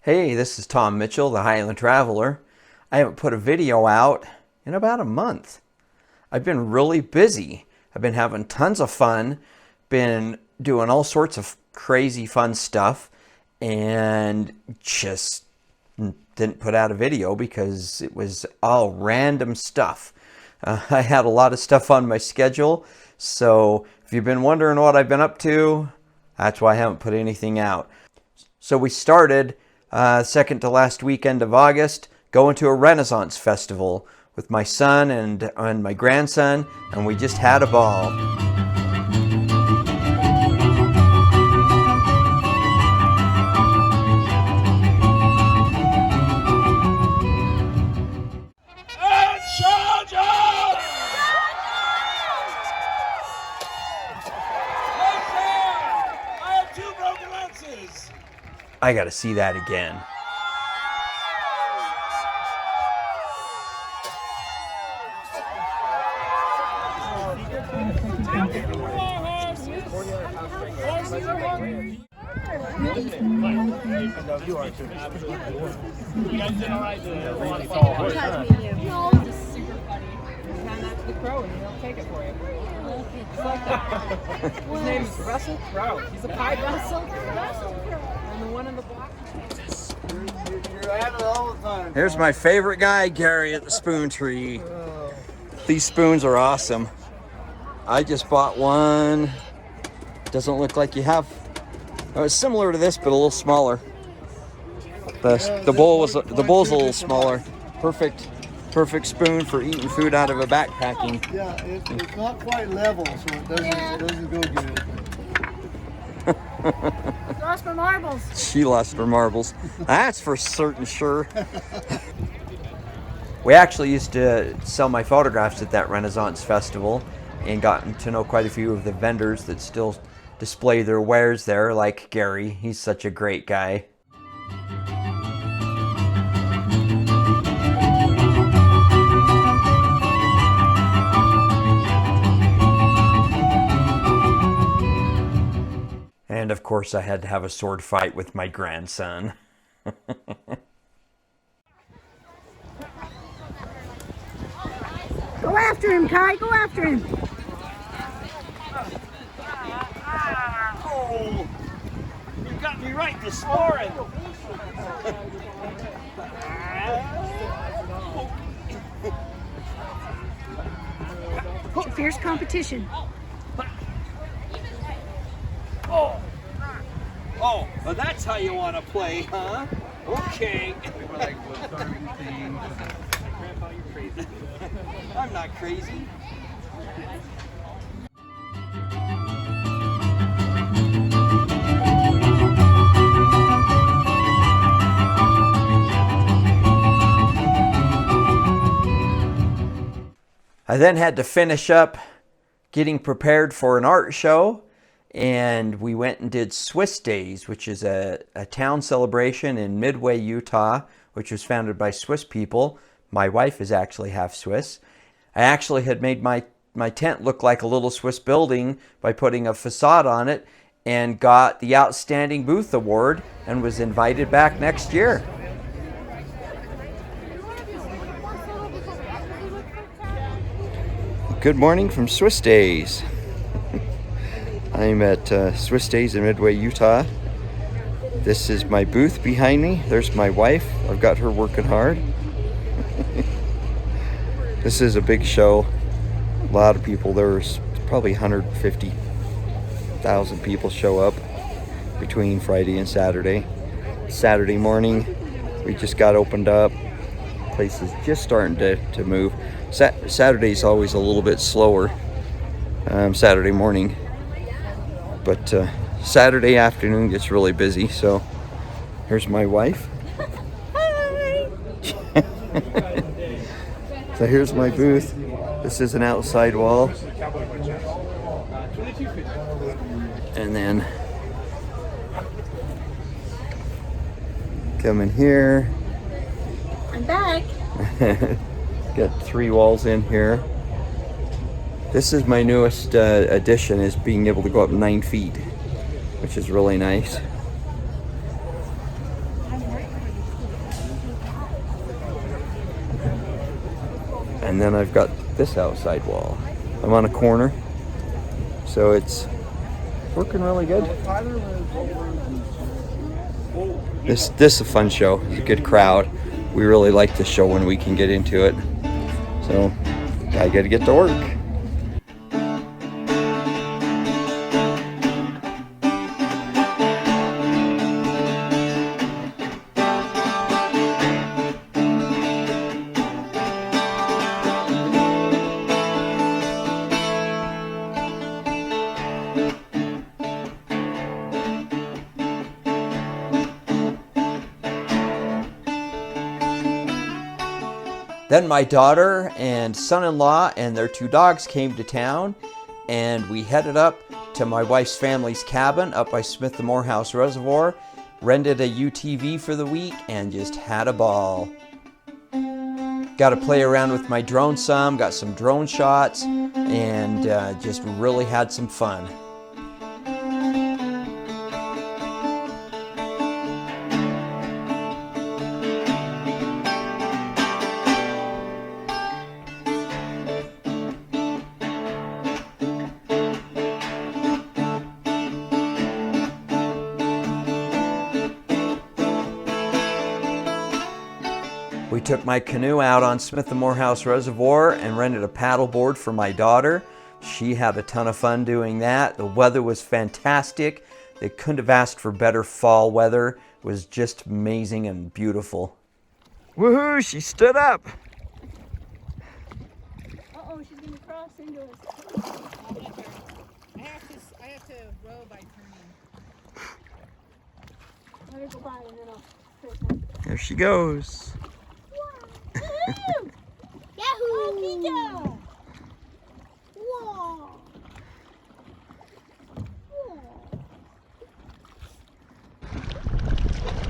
Hey, this is Tom Mitchell, the Highland Traveler. I haven't put a video out in about a month. I've been really busy. I've been having tons of fun, been doing all sorts of crazy fun stuff, and just didn't put out a video because it was all random stuff. I had a lot of stuff on my schedule, so if you've been wondering what I've been up to, that's why I haven't put anything out. So we started second to last weekend of August, going to a Renaissance festival with my son and my grandson, and we just had a ball. I gotta see that again. His name is Russell Crowe. He's a pie Russell Crowe. And the one in the block. You're at it all the time. Here's my favorite guy, Gary, at the spoon tree. These spoons are awesome. I just bought one. Doesn't look like you have. Oh, it's similar to this, but a little smaller. The bowl's a little smaller. Perfect spoon for eating food out of a backpacking. Yeah, it's not quite level, so it doesn't go good. Lost my marbles. She lost her marbles. That's for certain sure. We actually used to sell my photographs at that Renaissance festival and gotten to know quite a few of the vendors that still display their wares there, like Gary. He's such a great guy. And of course I had to have a sword fight with my grandson. Go after him, Kai. Go after him. Oh, you got me right this morning. Fierce competition. Oh, well, that's how you want to play, huh? Okay. Grandpa, you're crazy. I'm not crazy. I then had to finish up getting prepared for an art show, and we went and did Swiss Days, which is a town celebration in Midway, Utah, which was founded by Swiss people. My wife is actually half Swiss. I actually had made my tent look like a little Swiss building by putting a facade on it, and got the Outstanding Booth Award and was invited back next year. Good morning from Swiss Days. I'm at Swiss Days in Midway, Utah. This is my booth behind me. There's my wife. I've got her working hard. This is a big show. A lot of people. There's probably 150,000 people show up between Friday and Saturday. Saturday morning, we just got opened up. Place is just starting to move. Saturday's always a little bit slower, Saturday morning, but Saturday afternoon gets really busy. So here's my wife. Hi. So here's my booth. This is an outside wall, and then come in here. I'm back. Got 3 walls in here. This is my newest addition, is being able to go up 9 feet, which is really nice. And then I've got this outside wall. I'm on a corner, so it's working really good. This is a fun show. It's a good crowd. We really like this show when we can get into it. So I got to get to work. Then my daughter and son-in-law and their 2 dogs came to town, and we headed up to my wife's family's cabin up by Smith the Morehouse Reservoir, rented a UTV for the week, and just had a ball. Got to play around with my drone some, got some drone shots, and just really had some fun. We took my canoe out on Smith the Morehouse Reservoir and rented a paddleboard for my daughter. She had a ton of fun doing that. The weather was fantastic. They couldn't have asked for better fall weather. It was just amazing and beautiful. Woohoo! She stood up. Uh-oh, she's going to cross into us. I have to row by turning. Let her go by and then I'll straighten up. There she goes. Woohoo! Yahoo! Uinta! Whoa!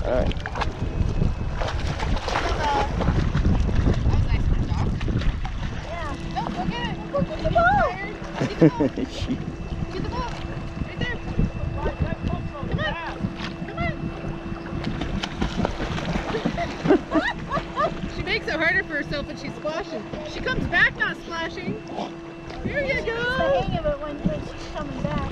All right. Yeah. No, go get it. Go get the ball. Get the ball. Get the ball. Right there. Come on. She makes it harder for herself when she's splashing. She comes back not splashing. Here you go. It's the hang of it when she's coming back.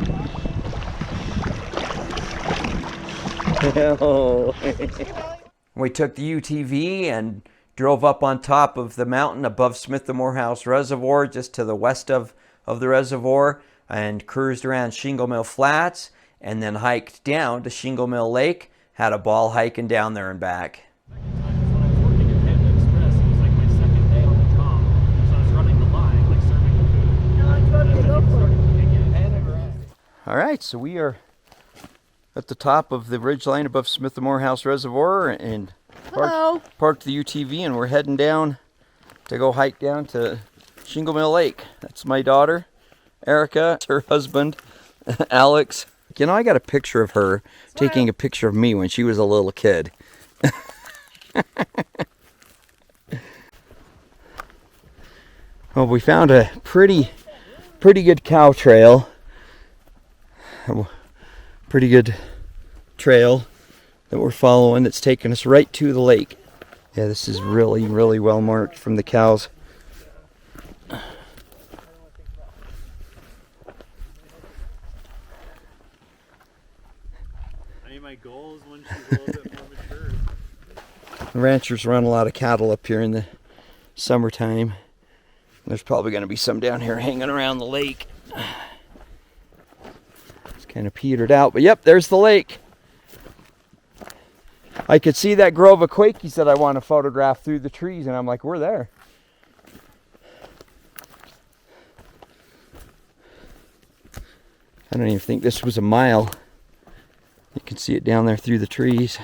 We took the UTV and drove up on top of the mountain above Smith the Morehouse Reservoir, just to the west of the reservoir, and cruised around Shinglemill Flats, and then hiked down to Shinglemill Lake. Had a ball hiking down there and back. All right, so we are at the top of the ridgeline above Smith the Morehouse Reservoir, and parked the UTV, and we're heading down to go hike down to Shinglemill Lake. That's my daughter, Erica, her husband, Alex. You know, I got a picture of her taking a picture of me when she was a little kid. Well, we found a pretty good cow trail. Pretty good trail that we're following that's taking us right to the lake. Yeah, this is really well marked from the cows. I mean, my goal is when she's a little bit more mature. The ranchers run a lot of cattle up here in the summertime. There's probably going to be some down here hanging around the lake. It's kind of petered out, but yep, there's the lake. I could see that grove of quakies that I want to photograph through the trees, and I'm like, we're there. I don't even think this was a mile. You can see it down there through the trees.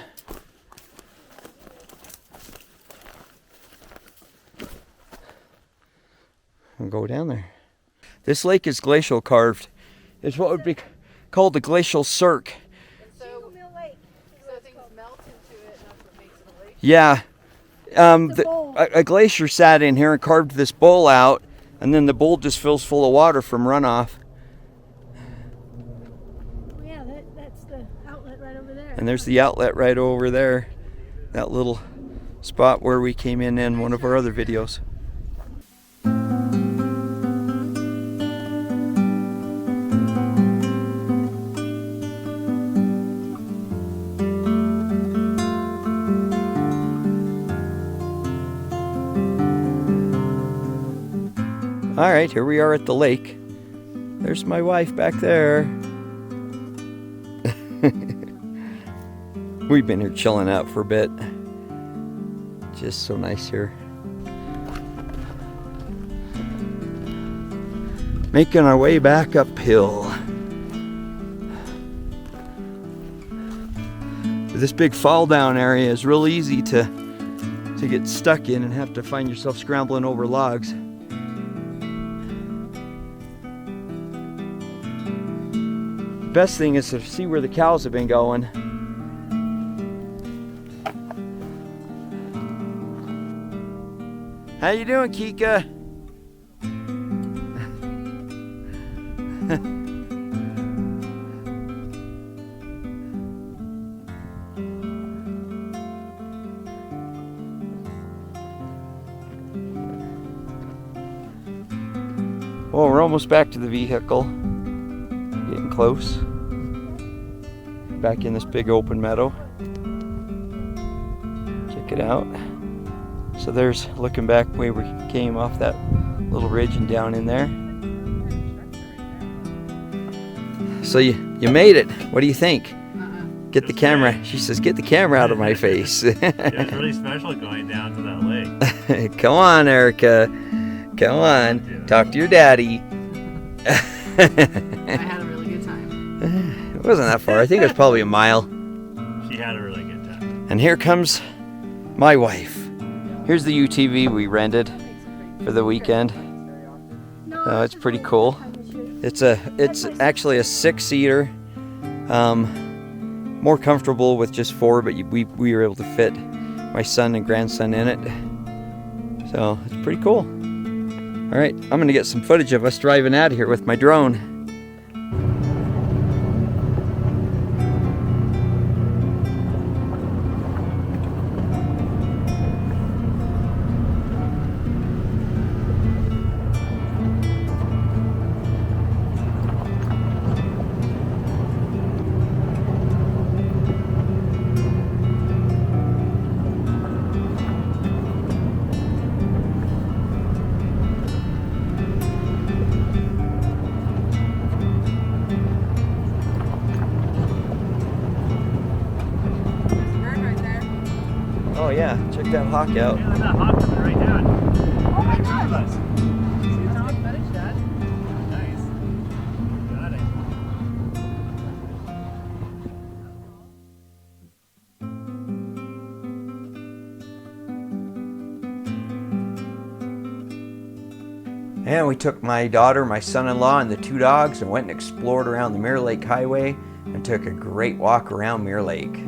I'll go down there. This lake is glacial carved. It's what would be called the glacial cirque. So things melt into it, and that's what makes it a lake. Yeah. bowl. A glacier sat in here and carved this bowl out, and then the bowl just fills full of water from runoff. Yeah, that's the outlet right over there. And there's the outlet right over there. That little spot where we came in one of our other videos. All right, here we are at the lake. There's my wife back there. We've been here chilling out for a bit. Just so nice here. Making our way back uphill. This big fall down area is real easy to get stuck in and have to find yourself scrambling over logs. The best thing is to see where the cows have been going. How you doing, Kika? Well, we're almost back to the vehicle. Getting close. Back in this big open meadow. Check it out. So there's, looking back where we came off that little ridge and down in there. So you made it. What do you think? Get the camera. She says, get the camera out of my face. It's really special going down to that lake. Come on, Erica. Come on. Talk to your daddy. I had a really good time. It wasn't that far. I think it was probably a mile. She had a really good time. And here comes my wife. Here's the UTV we rented for the weekend. It's pretty cool. It's actually a 6-seater. More comfortable with just 4, but we were able to fit my son and grandson in it. So it's pretty cool. All right, I'm gonna get some footage of us driving out of here with my drone. Oh yeah, check that hawk out. Yeah, look at that hawk coming right down. Oh my gosh! Nice. Got it. And we took my daughter, my son-in-law, and the 2 dogs and went and explored around the Mirror Lake Highway and took a great walk around Mirror Lake.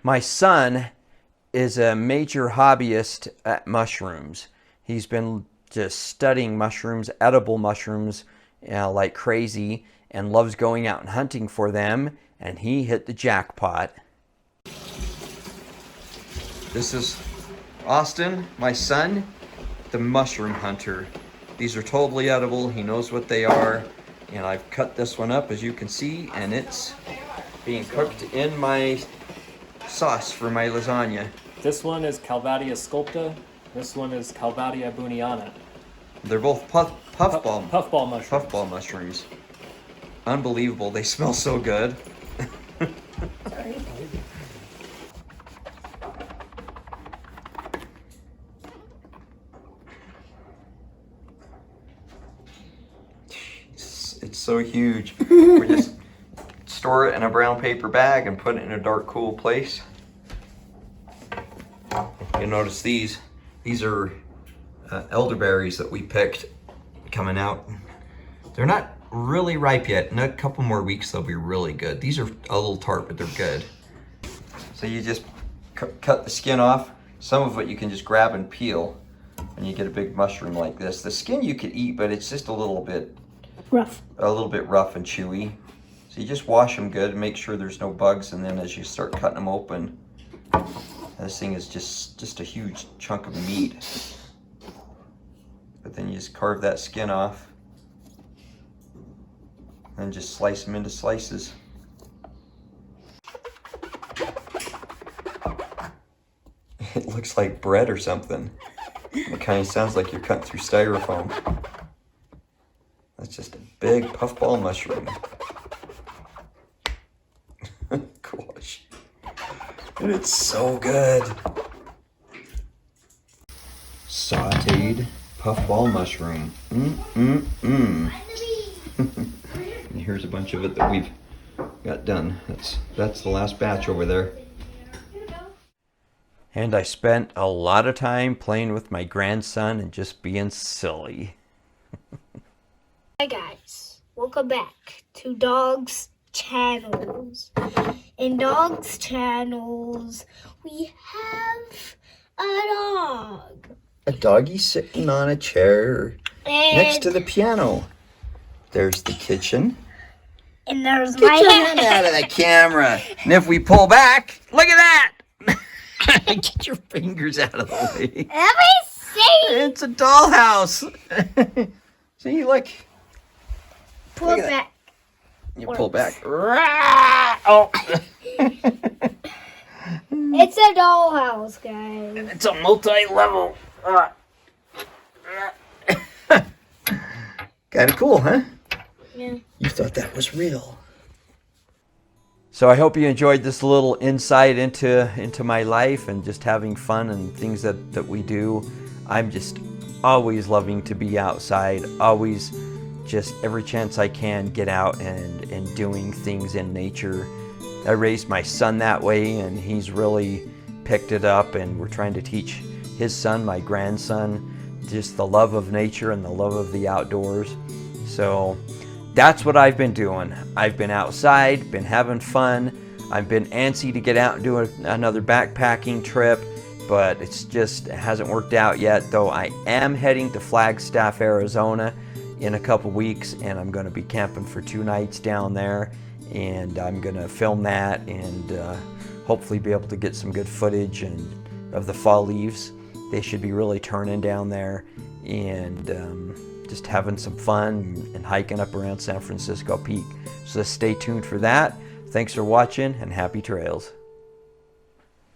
My son is a major hobbyist at mushrooms. He's been just studying mushrooms, edible mushrooms, like crazy, and loves going out and hunting for them, and he hit the jackpot. This is Austin, my son, the mushroom hunter. These are totally edible. He knows what they are, and I've cut this one up, as you can see, and it's being cooked in my sauce for my lasagna. This one is Calvadia sculpta. This one is Calvadia buniana. They're both puffball mushrooms. puffball mushrooms. Unbelievable. They smell so good. It's so huge. We just store it in a brown paper bag and put it in a dark, cool place. You'll notice these are elderberries that we picked coming out. They're not really ripe yet. In a couple more weeks they'll be really good. These are a little tart, but they're good. So you just cut the skin off. Some of it you can just grab and peel, and you get a big mushroom like this. The skin you could eat, but it's just a little bit rough and chewy. So you just wash them good and make sure there's no bugs, and then as you start cutting them open, this thing is just a huge chunk of meat. But then you just carve that skin off and just slice them into slices. It looks like bread or something. It kind of sounds like you're cutting through styrofoam. That's just a big puffball mushroom. Gosh. And it's so good. Sauteed puffball mushroom. And here's a bunch of it that we've got done. That's the last batch over there. And I spent a lot of time playing with my grandson and just being silly. Hi guys, welcome back to Dog's Channels. In Dog's Channels, we have a dog. A doggy sitting on a chair next to the piano. There's the kitchen. And there's Get your hand out of the camera. And if we pull back, look at that. Get your fingers out of the way. Let me see. It's a dollhouse. See, look. Pull Look it at back. You pull back. Oh. It's a dollhouse, guys. It's a multi-level. Kind of cool, huh? Yeah. You thought that was real. So I hope you enjoyed this little insight into my life and just having fun and things that we do. I'm just always loving to be outside, always just every chance I can get out and doing things in nature. I raised my son that way and he's really picked it up, and we're trying to teach his son, my grandson, just the love of nature and the love of the outdoors. So that's what I've been doing. I've been outside, been having fun. I've been antsy to get out and do another backpacking trip, but it hasn't worked out yet, though I am heading to Flagstaff, Arizona in a couple weeks, and I'm going to be camping for 2 nights down there, and I'm going to film that and hopefully be able to get some good footage of the fall leaves. They should be really turning down there, and just having some fun and hiking up around San Francisco Peak. So stay tuned for that. Thanks for watching, and happy trails.